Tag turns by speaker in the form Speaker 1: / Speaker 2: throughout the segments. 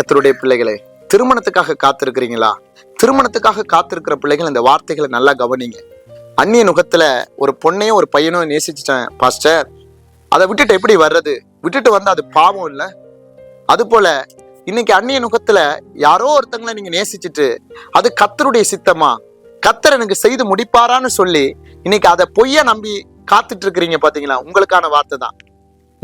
Speaker 1: கர்த்தருடைய பிள்ளைகளே, திருமணத்துக்காக காத்திருக்கிறீங்களா? திருமணத்துக்காக காத்திருக்கிற பிள்ளைகள் இந்த வார்த்தைகளை நல்லா கவனிங்க. அந்நிய நுகத்துல ஒரு பொண்ணையும் ஒரு பையனும் நேசிச்சிட்டேன் பாஸ்டர், அதை விட்டுட்டு எப்படி வர்றது? விட்டுட்டு வந்தா அது பாவம் இல்லை? அது போல இன்னைக்கு அந்நிய நுகத்துல யாரோ ஒருத்தங்களை நீங்க நேசிச்சுட்டு அது கர்த்தருடைய சித்தமா, கர்த்தர் எனக்கு செய்து முடிப்பாரான்னு சொல்லி இன்னைக்கு அதை பொய்யா நம்பி காத்துட்டு இருக்கிறீங்க. பாத்தீங்களா? உங்களுக்கான வார்த்தை தான்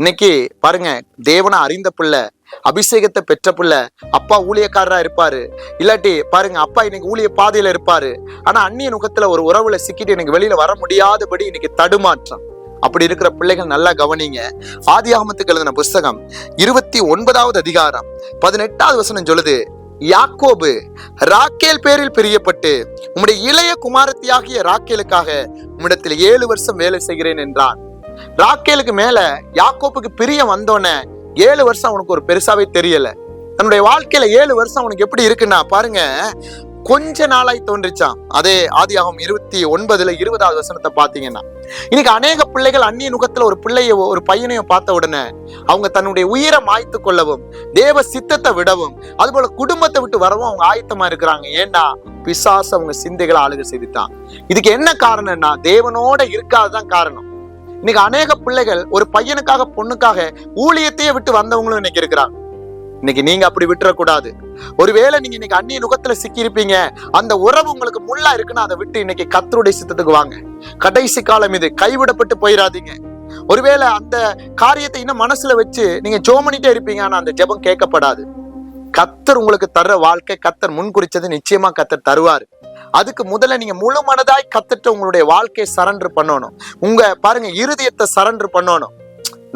Speaker 1: இன்னைக்கு. பாருங்க, தேவனை அறிந்த பிள்ளை, அபிஷேகத்தை பெற்ற பிள்ளை, அப்பா ஊழியக்காரரா இருப்பாரு, இல்லாட்டி பாருங்க அப்பா இன்னைக்கு ஊழிய பாதையில இருப்பாரு. ஆனா அந்நிய நுகத்துல ஒரு உறவுல சிக்கிட்டு எனக்கு வெளியில வர முடியாதபடி இன்னைக்கு தடுமாற்றம். அப்படி இருக்கிற பிள்ளைகள் நல்லா கவனிங்க. ஆதியாகமத்துக்கு எழுதின புஸ்தகம் 29வது அதிகாரம் 18வது வசனம் சொல்லுது, யாக்கோபு ராக்கேல் பேரில் பிரியப்பட்டு உம்முடைய இளைய குமாரத்தியாகிய ராக்கேலுக்காக உம்மிடத்தில் 7 வருஷம் வேலை செய்கிறேன் என்றான். ராக்கேலுக்கு மேல யாக்கோப்புக்கு பிரியம் வந்தோன்னே 7 வருஷம் அவனுக்கு ஒரு பெருசாவே தெரியல. தன்னுடைய வாழ்க்கையில 7 வருஷம் அவனுக்கு எப்படி இருக்குன்னா பாருங்க, கொஞ்ச நாளாய் தோன்றிச்சான். அதே ஆதியாகமம் 29ல 20வது வசனத்தை பாத்தீங்கன்னா, இன்னைக்கு அநேக பிள்ளைகள் அந்நிய நுகத்துல ஒரு பிள்ளைய ஒரு பையனையும் பார்த்த உடனே அவங்க தன்னுடைய உயிரை மாய்த்து கொள்ளவும், தேவ சித்தத்தை விடவும், அது போல குடும்பத்தை விட்டு வரவும் அவங்க ஆயத்தமா இருக்கிறாங்க. ஏன்னா பிசாசு அவங்க சிந்தைகளை ஆளுகை செய்துட்டான். இதுக்கு என்ன காரணம்னா தேவனோட இருக்காதுதான் காரணம். இன்னைக்கு அநேக பிள்ளைகள் ஒரு பையனுக்காக பொண்ணுக்காக ஊழியத்தையே விட்டு வந்தவங்களும் இன்னைக்கு இருக்கிறாங்க. இன்னைக்கு நீங்க அப்படி விட்டுறக்கூடாது. ஒருவேளை நீங்க இன்னைக்கு அந்நிய நுகத்துல சிக்கி இருப்பீங்க, அந்த உறவு உங்களுக்கு முள்ளா இருக்குன்னா அதை விட்டு இன்னைக்கு கர்த்தருடைய சித்தத்துக்கு வாங்க. கடைசி காலம் இது, கைவிடப்பட்டு போயிடாதீங்க. ஒருவேளை அந்த காரியத்தை இன்னும் மனசுல வச்சு நீங்க ஜெபம் பண்ணிட்டே இருப்பீங்க, ஆனா அந்த ஜெபம் கேட்கப்படாது. கர்த்தர் உங்களுக்கு தர்ற வாழ்க்கை கர்த்தர் முன் குறிச்சது நிச்சயமா கர்த்தர் தருவாரு. அதுக்கு முதல்ல நீங்க முழு மனதாய் கத்துட்டு உங்களுடைய வாழ்க்கையை சரண்டர் பண்ணணும். உங்க பாருங்க இருதயத்தை சரண்டர் பண்ணணும்.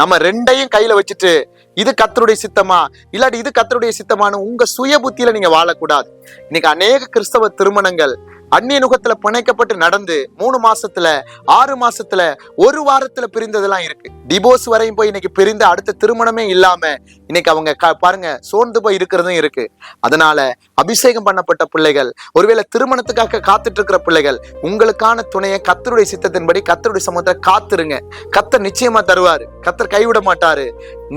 Speaker 1: நம்ம ரெண்டையும் கையில வச்சுட்டு இது கர்த்தருடைய சித்தமா இல்லாட்டி இது கர்த்தருடைய சித்தமானு உங்க சுய புத்தியில நீங்க வாழக்கூடாது. இன்னைக்கு அநேக கிறிஸ்தவ திருமணங்கள் அந்நிய நுகத்துல பிணைக்கப்பட்டு நடந்து 3 மாசத்துல 6 மாசத்துல 1 வாரத்துல பிரிந்ததெல்லாம் இருக்கு. டிவோர்ஸ் வரையும் போய் இன்னைக்கு பிரிந்து அடுத்த திருமணமே இல்லாம இன்னைக்கு அவங்க பாருங்க சோர்ந்து போய் இருக்கிறதும் இருக்கு. அதனால அபிஷேகம் பண்ணப்பட்ட பிள்ளைகள், ஒருவேளை திருமணத்துக்காக காத்துட்டு இருக்கிற பிள்ளைகள், உங்களுக்கான துணையை கர்த்தருடைய சித்தத்தின்படி கர்த்தருடைய சமூகத்தை காத்துருங்க. கர்த்தர் நிச்சயமா தருவாரு. கர்த்தர் கைவிட மாட்டாரு.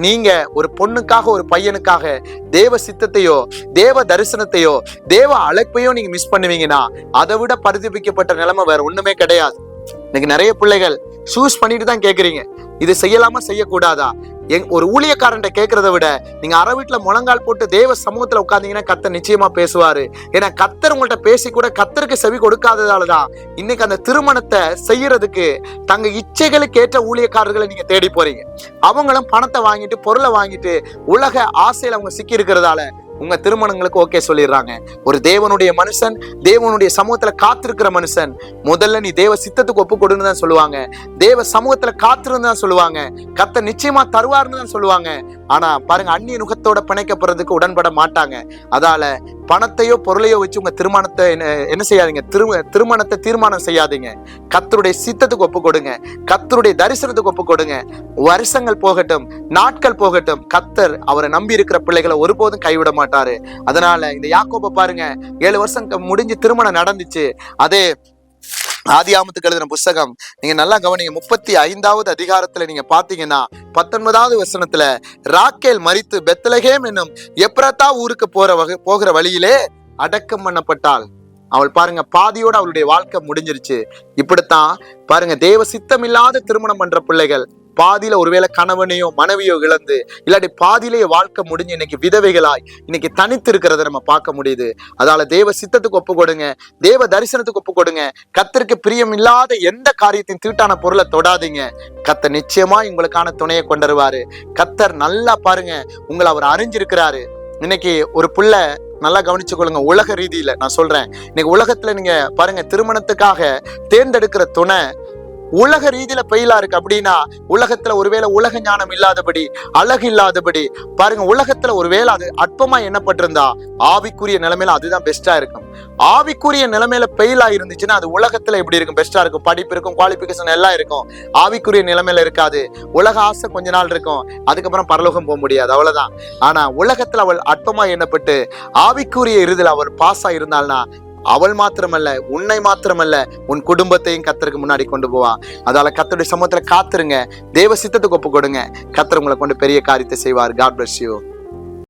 Speaker 1: நீங்க ஒரு பொண்ணுக்காக ஒரு பையனுக்காக தேவ சித்தத்தையோ தேவ தரிசனத்தையோ தேவ அழைப்பையோ நீங்க மிஸ் பண்ணுவீங்கன்னா அதை விட பரிதபிக்கப்பட்ட நிலைமை வேற ஒண்ணுமே கிடையாது. இன்னைக்கு நிறைய பிள்ளைகள் சூஸ் பண்ணிட்டு தான் கேக்குறீங்க, இது செய்யலாமா செய்யக்கூடாதா? ஒரு ஊழியக்காரன் கேட்கறத விட நீங்க அரை வீட்டுல முழங்கால் போட்டு தேவ சமூகத்துல உட்கார்ந்தீங்கன்னா கர்த்தர் நிச்சயமா பேசுவாரு. ஏன்னா கர்த்தர் உங்கள்ட்ட பேசி கூட கர்த்தருக்கு செவி கொடுக்காததாலதான் இன்னைக்கு அந்த திருமணத்தை செய்யறதுக்கு தங்க இச்சைகளுக்கு ஏற்ற ஊழியக்காரர்களை நீங்க தேடி போறீங்க. அவங்களும் பணத்தை வாங்கிட்டு பொருளை வாங்கிட்டு உலக ஆசையில அவங்க சிக்கி இருக்கிறதால உங்க திருமணங்களுக்கு ஓகே சொல்லிடுறாங்க. ஒரு தேவனுடைய மனுஷன், தேவனுடைய சமூகத்துல காத்திருக்கிற மனுஷன் முதல்ல நீ தேவ சித்தத்துக்கு ஒப்பு கொடுன்னு தான் சொல்லுவாங்க. தேவ சமூகத்துல காத்திருந்து தான் சொல்லுவாங்க. கர்த்தர் நிச்சயமா தருவார்னு தான் சொல்லுவாங்க. ஆனா பாருங்க, அந்நிய நுகத்தோட பிணைக்கப்படுறதுக்கு உடன்பட மாட்டாங்க. அதால பணத்தையோ பொருளையோ வச்சு உங்க திருமணத்தை என்ன செய்யாதீங்க, திருமணத்தை தீர்மானம் செய்யாதீங்க. கர்த்தருடைய சித்தத்துக்கு ஒப்பு கொடுங்க, கர்த்தருடைய தரிசனத்துக்கு ஒப்பு கொடுங்க. வருஷங்கள் போகட்டும், நாட்கள் போகட்டும், கர்த்தர் அவரை நம்பி இருக்கிற பிள்ளைகளை ஒருபோதும் கைவிட மாட்டாரு. அதனால இந்த யாக்கோபை பாருங்க, 7 வருஷம் முடிஞ்சு திருமணம் நடந்துச்சு. அதே ஆதியாகமத்துக்கு எழுதின புஸ்தகம் நீங்க நல்லா கவனிங்க, 35வது அதிகாரத்துல நீங்க பாத்தீங்கன்னா 19வது வசனத்துல, ராக்கேல் மரித்து பெத்லகேம் என்னும் எப்ராத்தா ஊருக்கு போகிற வழியிலே அடக்கம் பண்ணப்பட்டாள். அவள் பாருங்க பாதியோட அவளுடைய வாழ்க்கை முடிஞ்சிருச்சு. இப்படித்தான் பாருங்க தேவ சித்தம் இல்லாத திருமணம் பண்ற பிள்ளைகள் பாதியில ஒருவேளை கணவனையோ மனைவியோ இழந்து இல்லாட்டி பாதியிலேயே வாழ்க்கை முடிஞ்சு இன்னைக்கு விதவைகளாய் இன்னைக்கு தனித்து இருக்கிறத நம்ம பார்க்க முடியுது. அதனால தேவ சித்தத்துக்கு ஒப்பு கொடுங்க, தேவ தரிசனத்துக்கு ஒப்பு கொடுங்க. கர்த்தருக்கு பிரியம் இல்லாத எந்த காரியத்தையும் தீட்டான பொருளை தொடாதீங்க. கர்த்தர் நிச்சயமா உங்களுக்கான துணையை கொண்டு வருவாரு. கர்த்தர் நல்லா பாருங்க உங்களை அவர் அறிஞ்சிருக்கிறாரு. இன்னைக்கு ஒரு பிள்ளை நல்லா கவனிச்சு கொள்ளுங்க. உலக ரீதியில நான் சொல்றேன், இன்னைக்கு உலகத்துல நீங்க பாருங்க திருமணத்துக்காக தேர்ந்தெடுக்கிற துணை உலக ரீதியில பெயிலா இருக்கு. அப்படின்னா உலகத்துல ஒருவேளை உலக ஞானம் இல்லாதபடி, அழகு இல்லாதபடி, பாருங்க உலகத்துல ஒருவேளை அது அற்பமா எண்ணப்பட்டிருந்தா ஆவிக்குரிய நிலைமையில அதுதான் பெஸ்டா இருக்கும். ஆவிக்குரிய நிலைமையில பெயிலா இருந்துச்சுன்னா அது உலகத்துல எப்படி இருக்கும்? பெஸ்டா இருக்கும். படிப்பு இருக்கும், குவாலிபிகேஷன் எல்லாம் இருக்கும். ஆவிக்குரிய நிலைமையில இருக்காது. உலக ஆசை கொஞ்ச நாள் இருக்கும், அதுக்கப்புறம் பரலோகம் போக முடியாது, அவ்வளவுதான். ஆனா உலகத்துல அவள் அற்பமா எண்ணப்பட்டு ஆவிக்குரிய இறுதியில் அவள் பாஸா இருந்தாள்னா அவள் மாத்திரமல்ல, உன்னை மாத்திரமல்ல, உன் குடும்பத்தையும் கர்த்தருக்கு முன்னாடி கொண்டு போவா. அதால கர்த்தருடைய சமூகத்துல காத்துருங்க, தேவ சித்தத்துக்கு ஒப்பு கொடுங்க. கர்த்தர் உங்களை கொண்டு பெரிய காரியத்தை செய்வார். God bless you.